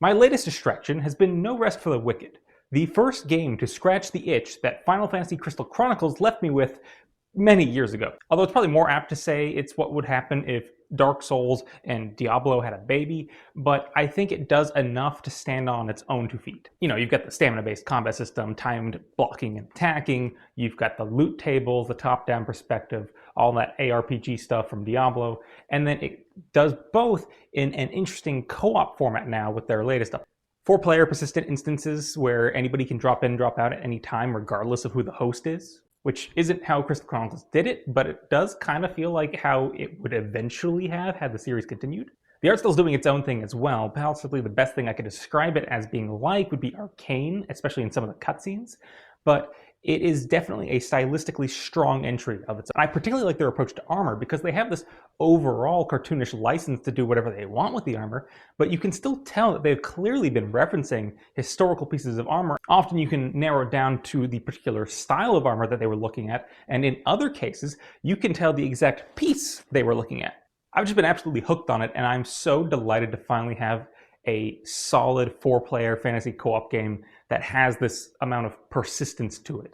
My latest distraction has been No Rest for the Wicked, the first game to scratch the itch that Final Fantasy Crystal Chronicles left me with many years ago. Although it's probably more apt to say it's what would happen if Dark Souls and Diablo had a baby, but I think it does enough to stand on its own 2 feet. You know, you've got the stamina-based combat system, timed blocking and attacking, you've got the loot tables, the top-down perspective, all that ARPG stuff from Diablo, and then it does both in an interesting co-op format now with their latest update. 4-player persistent instances where anybody can drop in, drop out at any time regardless of who the host is, which isn't how Crystal Chronicles did it, but it does kind of feel like how it would eventually have had the series continued. The art style is doing its own thing as well. Possibly the best thing I could describe it as being like would be arcane, especially in some of the cutscenes, but it is definitely a stylistically strong entry of its own. I particularly like their approach to armor because they have this overall cartoonish license to do whatever they want with the armor, but you can still tell that they've clearly been referencing historical pieces of armor. Often you can narrow it down to the particular style of armor that they were looking at, and in other cases, you can tell the exact piece they were looking at. I've just been absolutely hooked on it, and I'm so delighted to finally have a solid 4-player fantasy co-op game that has this amount of persistence to it.